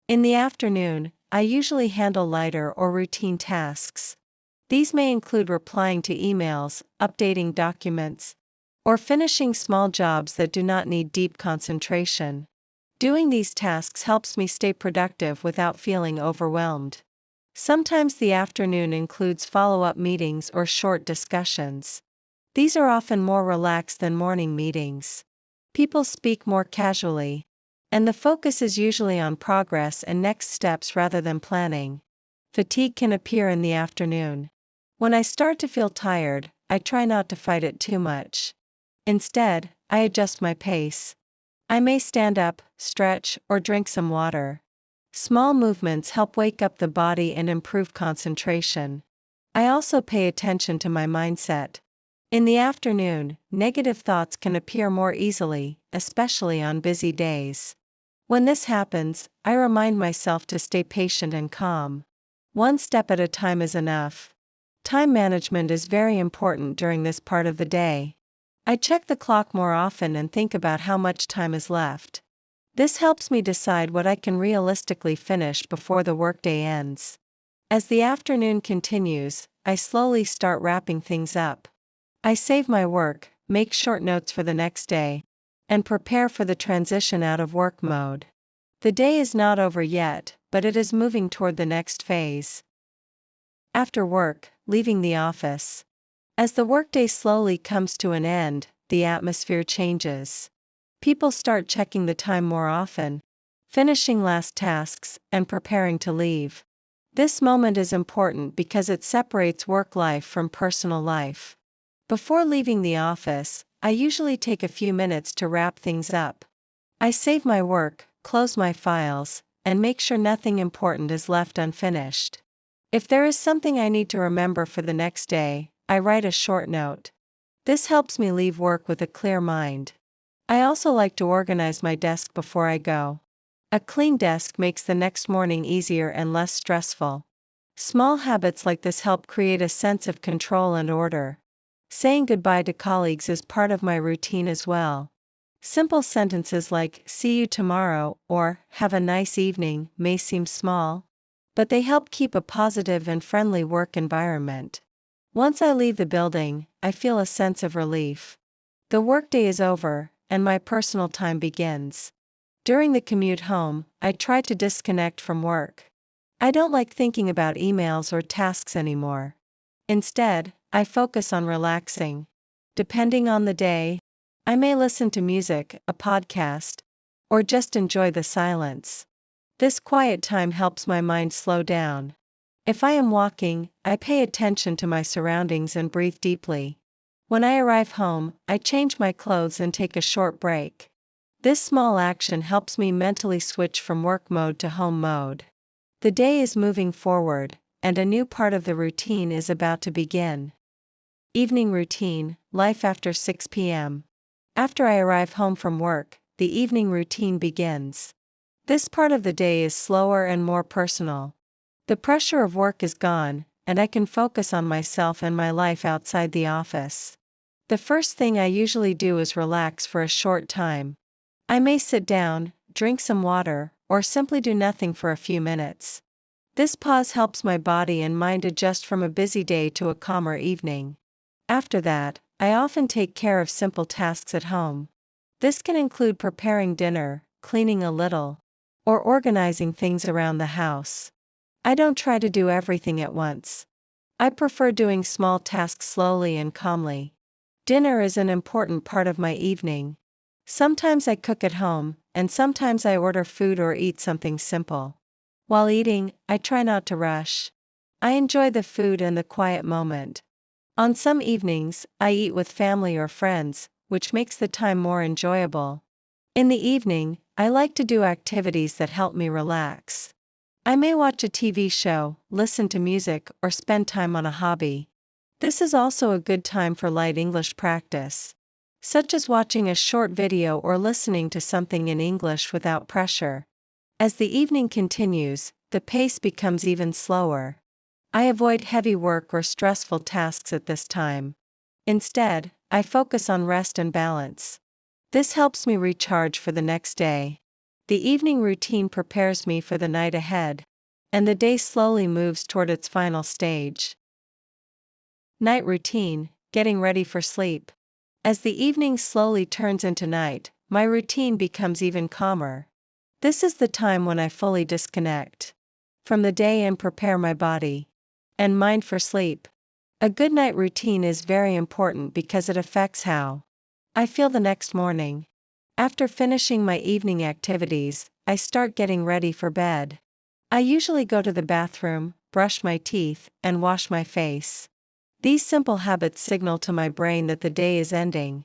In the afternoon, I usually handle lighter or routine tasks. These may include replying to emails, updating documents, or finishing small jobs that do not need deep concentration. Doing these tasks helps me stay productive without feeling overwhelmed. Sometimes the afternoon includes follow-up meetings or short discussions. These are often more relaxed than morning meetings. People speak more casually, and the focus is usually on progress and next steps rather than planning. Fatigue can appear in the afternoon. When I start to feel tired, I try not to fight it too much. Instead, I adjust my pace. I may stand up, stretch, or drink some water. Small movements help wake up the body and improve concentration. I also pay attention to my mindset. In the afternoon, negative thoughts can appear more easily, especially on busy days. When this happens, I remind myself to stay patient and calm. One step at a time is enough. Time management is very important during this part of the day. I check the clock more often and think about how much time is left. This helps me decide what I can realistically finish before the workday ends. As the afternoon continues, I slowly start wrapping things up. I save my work, make short notes for the next day, and prepare for the transition out of work mode. The day is not over yet, but it is moving toward the next phase. After work, leaving the office. As the workday slowly comes to an end, the atmosphere changes. People start checking the time more often, finishing last tasks, and preparing to leave. This moment is important because it separates work life from personal life. Before leaving the office, I usually take a few minutes to wrap things up. I save my work, close my files, and make sure nothing important is left unfinished. If there is something I need to remember for the next day, I write a short note. This helps me leave work with a clear mind. I also like to organize my desk before I go. A clean desk makes the next morning easier and less stressful. Small habits like this help create a sense of control and order. Saying goodbye to colleagues is part of my routine as well. Simple sentences like, "See you tomorrow," or "Have a nice evening," may seem small, but they help keep a positive and friendly work environment. Once I leave the building, I feel a sense of relief. The workday is over, and my personal time begins. During the commute home, I try to disconnect from work. I don't like thinking about emails or tasks anymore. Instead, I focus on relaxing. Depending on the day, I may listen to music, a podcast, or just enjoy the silence. This quiet time helps my mind slow down. If I am walking, I pay attention to my surroundings and breathe deeply. When I arrive home, I change my clothes and take a short break. This small action helps me mentally switch from work mode to home mode. The day is moving forward, and a new part of the routine is about to begin. Evening routine, life after 6 p.m. After I arrive home from work, the evening routine begins. This part of the day is slower and more personal. The pressure of work is gone, and I can focus on myself and my life outside the office. The first thing I usually do is relax for a short time. I may sit down, drink some water, or simply do nothing for a few minutes. This pause helps my body and mind adjust from a busy day to a calmer evening. After that, I often take care of simple tasks at home. This can include preparing dinner, cleaning a little, or organizing things around the house. I don't try to do everything at once. I prefer doing small tasks slowly and calmly. Dinner is an important part of my evening. Sometimes I cook at home, and sometimes I order food or eat something simple. While eating, I try not to rush. I enjoy the food and the quiet moment. On some evenings, I eat with family or friends, which makes the time more enjoyable. In the evening, I like to do activities that help me relax. I may watch a TV show, listen to music, or spend time on a hobby. This is also a good time for light English practice, such as watching a short video or listening to something in English without pressure. As the evening continues, the pace becomes even slower. I avoid heavy work or stressful tasks at this time. Instead, I focus on rest and balance. This helps me recharge for the next day. The evening routine prepares me for the night ahead, and the day slowly moves toward its final stage. Night routine, getting ready for sleep. As the evening slowly turns into night, my routine becomes even calmer. This is the time when I fully disconnect from the day and prepare my body and mind for sleep. A good night routine is very important because it affects how I feel the next morning. After finishing my evening activities, I start getting ready for bed. I usually go to the bathroom, brush my teeth, and wash my face. These simple habits signal to my brain that the day is ending.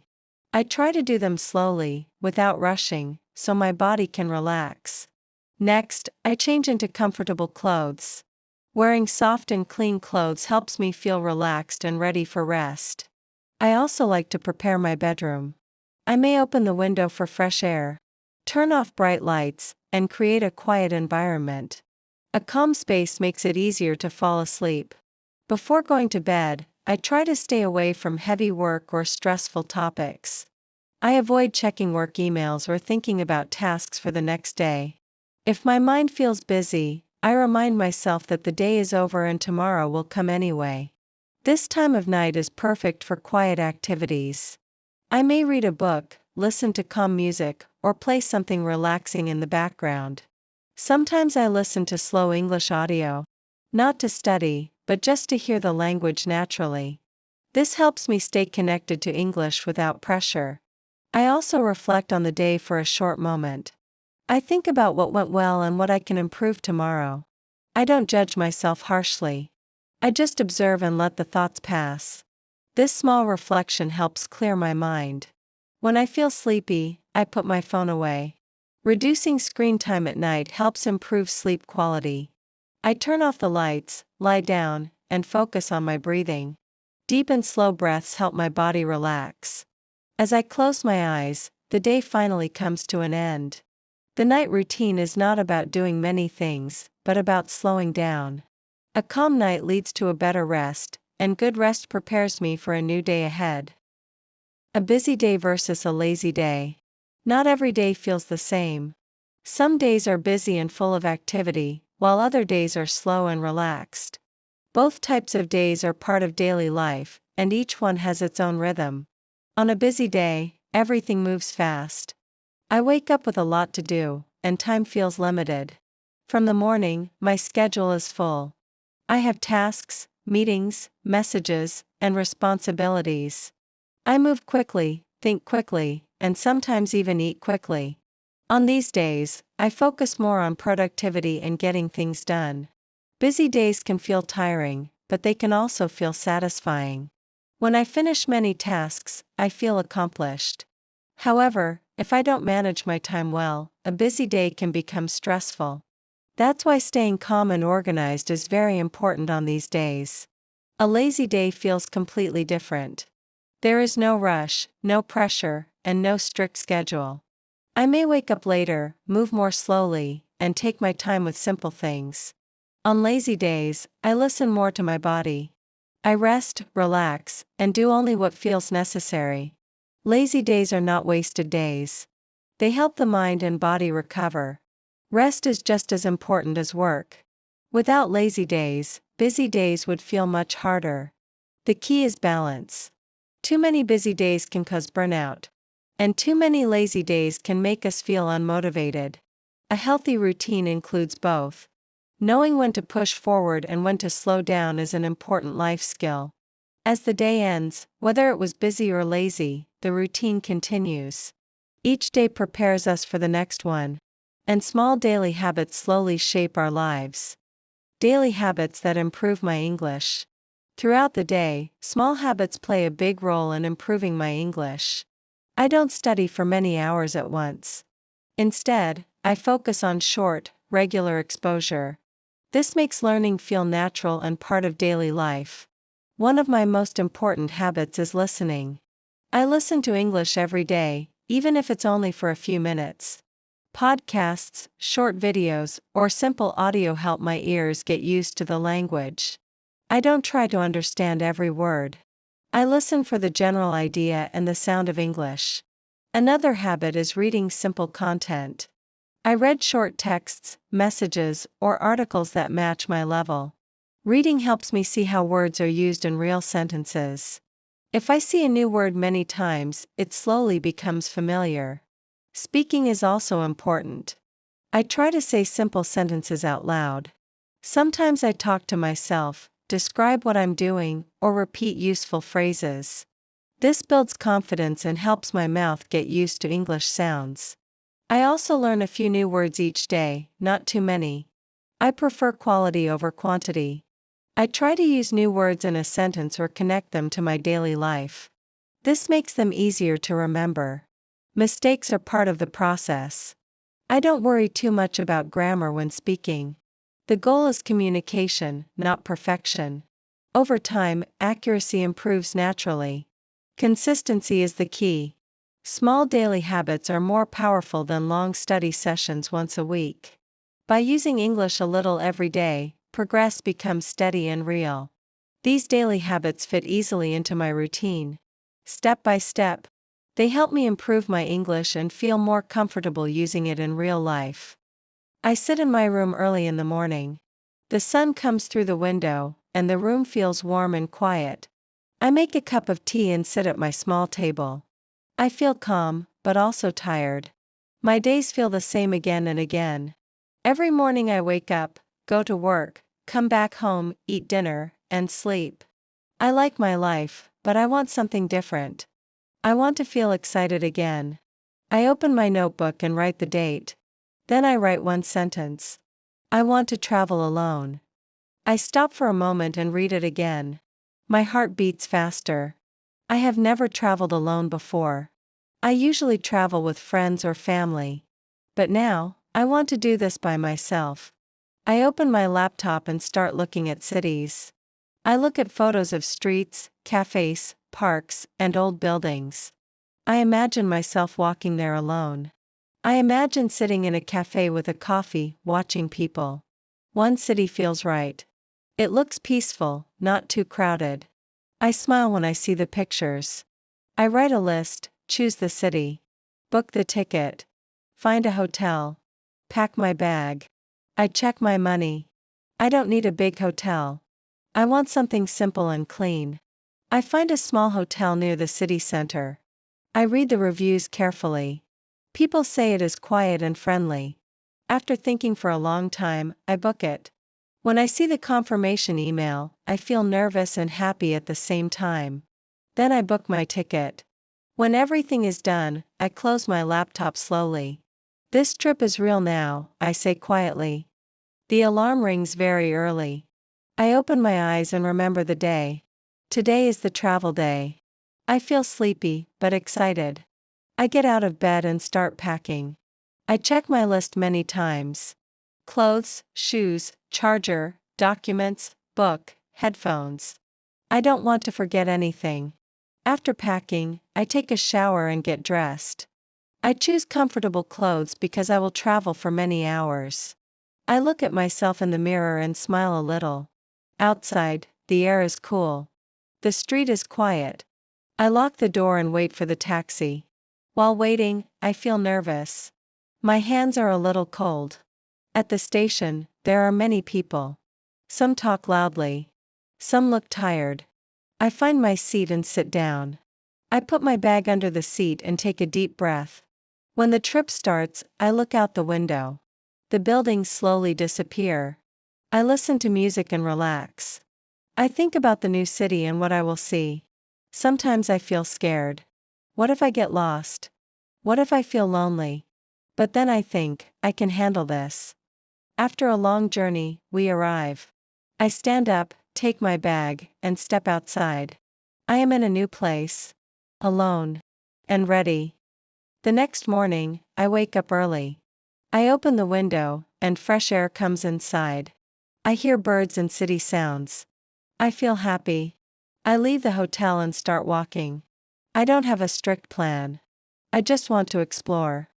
I try to do them slowly, without rushing, so my body can relax. Next, I change into comfortable clothes. Wearing soft and clean clothes helps me feel relaxed and ready for rest. I also like to prepare my bedroom. I may open the window for fresh air, turn off bright lights, and create a quiet environment. A calm space makes it easier to fall asleep. Before going to bed, I try to stay away from heavy work or stressful topics. I avoid checking work emails or thinking about tasks for the next day. If my mind feels busy, I remind myself that the day is over and tomorrow will come anyway. This time of night is perfect for quiet activities. I may read a book, listen to calm music, or play something relaxing in the background. Sometimes I listen to slow English audio, not to study, but just to hear the language naturally. This helps me stay connected to English without pressure. I also reflect on the day for a short moment. I think about what went well and what I can improve tomorrow. I don't judge myself harshly. I just observe and let the thoughts pass. This small reflection helps clear my mind. When I feel sleepy, I put my phone away. Reducing screen time at night helps improve sleep quality. I turn off the lights, lie down, and focus on my breathing. Deep and slow breaths help my body relax. As I close my eyes, the day finally comes to an end. The night routine is not about doing many things, but about slowing down. A calm night leads to a better rest, and good rest prepares me for a new day ahead. A busy day versus a lazy day. Not every day feels the same. Some days are busy and full of activity, while other days are slow and relaxed. Both types of days are part of daily life, and each one has its own rhythm. On a busy day, everything moves fast. I wake up with a lot to do, and time feels limited. From the morning, my schedule is full. I have tasks, meetings, messages, and responsibilities. I move quickly, think quickly, and sometimes even eat quickly. On these days, I focus more on productivity and getting things done. Busy days can feel tiring, but they can also feel satisfying. When I finish many tasks, I feel accomplished. However, if I don't manage my time well, a busy day can become stressful. That's why staying calm and organized is very important on these days. A lazy day feels completely different. There is no rush, no pressure, and no strict schedule. I may wake up later, move more slowly, and take my time with simple things. On lazy days, I listen more to my body. I rest, relax, and do only what feels necessary. Lazy days are not wasted days. They help the mind and body recover. Rest is just as important as work. Without lazy days, busy days would feel much harder. The key is balance. Too many busy days can cause burnout. And too many lazy days can make us feel unmotivated. A healthy routine includes both. Knowing when to push forward and when to slow down is an important life skill. As the day ends, whether it was busy or lazy, the routine continues. Each day prepares us for the next one. And small daily habits slowly shape our lives. Daily habits that improve my English. Throughout the day, small habits play a big role in improving my English. I don't study for many hours at once. Instead, I focus on short, regular exposure. This makes learning feel natural and part of daily life. One of my most important habits is listening. I listen to English every day, even if it's only for a few minutes. Podcasts, short videos, or simple audio help my ears get used to the language. I don't try to understand every word. I listen for the general idea and the sound of English. Another habit is reading simple content. I read short texts, messages, or articles that match my level. Reading helps me see how words are used in real sentences. If I see a new word many times, it slowly becomes familiar. Speaking is also important. I try to say simple sentences out loud. Sometimes I talk to myself, describe what I'm doing, or repeat useful phrases. This builds confidence and helps my mouth get used to English sounds. I also learn a few new words each day, not too many. I prefer quality over quantity. I try to use new words in a sentence or connect them to my daily life. This makes them easier to remember. Mistakes are part of the process. I don't worry too much about grammar when speaking. The goal is communication, not perfection. Over time, accuracy improves naturally. Consistency is the key. Small daily habits are more powerful than long study sessions once a week. By using English a little every day, progress becomes steady and real. These daily habits fit easily into my routine. Step by step, they help me improve my English and feel more comfortable using it in real life. I sit in my room early in the morning. The sun comes through the window, and the room feels warm and quiet. I make a cup of tea and sit at my small table. I feel calm, but also tired. My days feel the same again and again. Every morning I wake up, go to work, come back home, eat dinner, and sleep. I like my life, but I want something different. I want to feel excited again. I open my notebook and write the date. Then I write one sentence. I want to travel alone. I stop for a moment and read it again. My heart beats faster. I have never traveled alone before. I usually travel with friends or family. But now, I want to do this by myself. I open my laptop and start looking at cities. I look at photos of streets, cafes, parks, and old buildings. I imagine myself walking there alone. I imagine sitting in a cafe with a coffee, watching people. One city feels right. It looks peaceful, not too crowded. I smile when I see the pictures. I write a list, choose the city, book the ticket, find a hotel, pack my bag. I check my money. I don't need a big hotel. I want something simple and clean. I find a small hotel near the city center. I read the reviews carefully. People say it is quiet and friendly. After thinking for a long time, I book it. When I see the confirmation email, I feel nervous and happy at the same time. Then I book my ticket. When everything is done, I close my laptop slowly. This trip is real now, I say quietly. The alarm rings very early. I open my eyes and remember the day. Today is the travel day. I feel sleepy, but excited. I get out of bed and start packing. I check my list many times. Clothes, shoes, charger, documents, book, headphones. I don't want to forget anything. After packing, I take a shower and get dressed. I choose comfortable clothes because I will travel for many hours. I look at myself in the mirror and smile a little. Outside, the air is cool. The street is quiet. I lock the door and wait for the taxi. While waiting, I feel nervous. My hands are a little cold. At the station, there are many people. Some talk loudly. Some look tired. I find my seat and sit down. I put my bag under the seat and take a deep breath. When the trip starts, I look out the window. The buildings slowly disappear. I listen to music and relax. I think about the new city and what I will see. Sometimes I feel scared. What if I get lost? What if I feel lonely? But then I think, I can handle this. After a long journey, we arrive. I stand up, take my bag, and step outside. I am in a new place. Alone. And ready. The next morning, I wake up early. I open the window, and fresh air comes inside. I hear birds and city sounds. I feel happy. I leave the hotel and start walking. I don't have a strict plan. I just want to explore.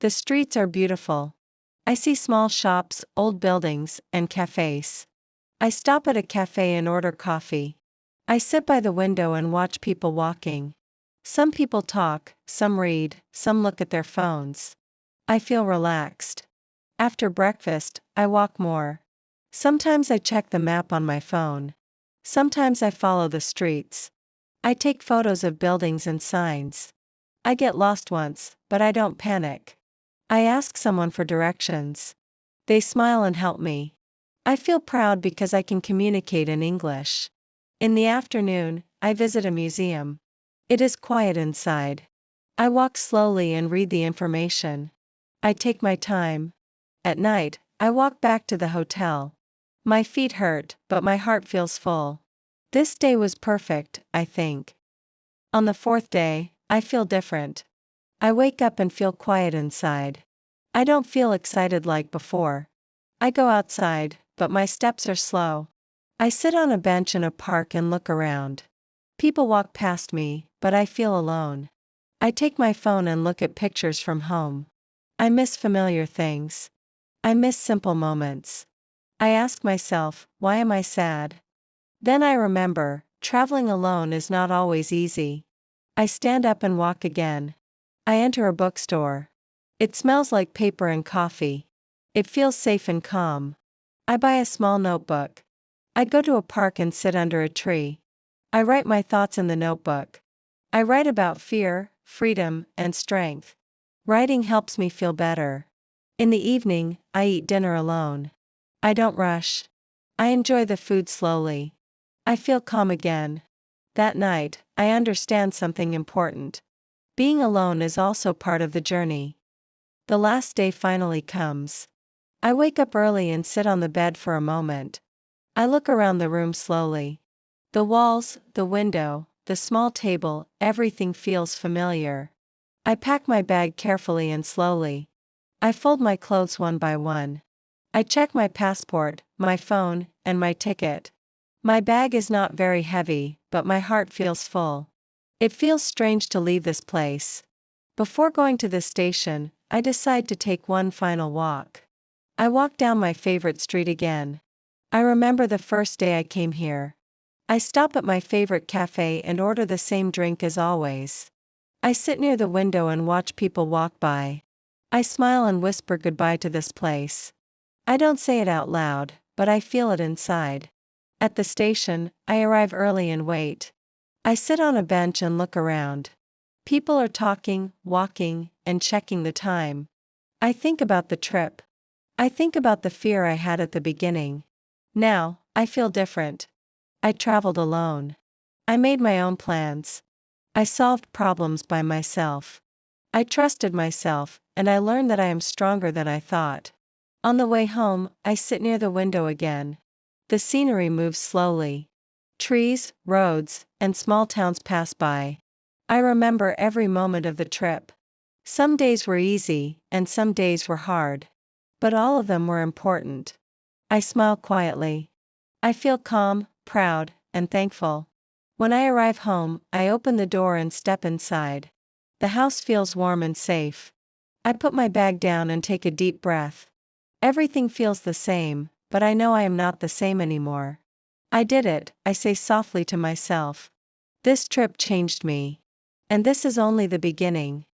The streets are beautiful. I see small shops, old buildings, and cafes. I stop at a cafe and order coffee. I sit by the window and watch people walking. Some people talk, some read, some look at their phones. I feel relaxed. After breakfast, I walk more. Sometimes I check the map on my phone. Sometimes I follow the streets. I take photos of buildings and signs. I get lost once, but I don't panic. I ask someone for directions. They smile and help me. I feel proud because I can communicate in English. In the afternoon, I visit a museum. It is quiet inside. I walk slowly and read the information. I take my time. At night, I walk back to the hotel. My feet hurt, but my heart feels full. This day was perfect, I think. On the fourth day, I feel different. I wake up and feel quiet inside. I don't feel excited like before. I go outside, but my steps are slow. I sit on a bench in a park and look around. People walk past me, but I feel alone. I take my phone and look at pictures from home. I miss familiar things. I miss simple moments. I ask myself, why am I sad? Then I remember, traveling alone is not always easy. I stand up and walk again. I enter a bookstore. It smells like paper and coffee. It feels safe and calm. I buy a small notebook. I go to a park and sit under a tree. I write my thoughts in the notebook. I write about fear, freedom, and strength. Writing helps me feel better. In the evening, I eat dinner alone. I don't rush. I enjoy the food slowly. I feel calm again. That night, I understand something important. Being alone is also part of the journey. The last day finally comes. I wake up early and sit on the bed for a moment. I look around the room slowly. The walls, the window, the small table, everything feels familiar. I pack my bag carefully and slowly. I fold my clothes one by one. I check my passport, my phone, and my ticket. My bag is not very heavy, but my heart feels full. It feels strange to leave this place. Before going to the station, I decide to take one final walk. I walk down my favorite street again. I remember the first day I came here. I stop at my favorite cafe and order the same drink as always. I sit near the window and watch people walk by. I smile and whisper goodbye to this place. I don't say it out loud, but I feel it inside. At the station, I arrive early and wait. I sit on a bench and look around. People are talking, walking, and checking the time. I think about the trip. I think about the fear I had at the beginning. Now, I feel different. I traveled alone. I made my own plans. I solved problems by myself. I trusted myself, and I learned that I am stronger than I thought. On the way home, I sit near the window again. The scenery moves slowly. Trees, roads, and small towns pass by. I remember every moment of the trip. Some days were easy, and some days were hard. But all of them were important. I smile quietly. I feel calm, proud, and thankful. When I arrive home, I open the door and step inside. The house feels warm and safe. I put my bag down and take a deep breath. Everything feels the same, but I know I am not the same anymore. I did it, I say softly to myself. This trip changed me. And this is only the beginning.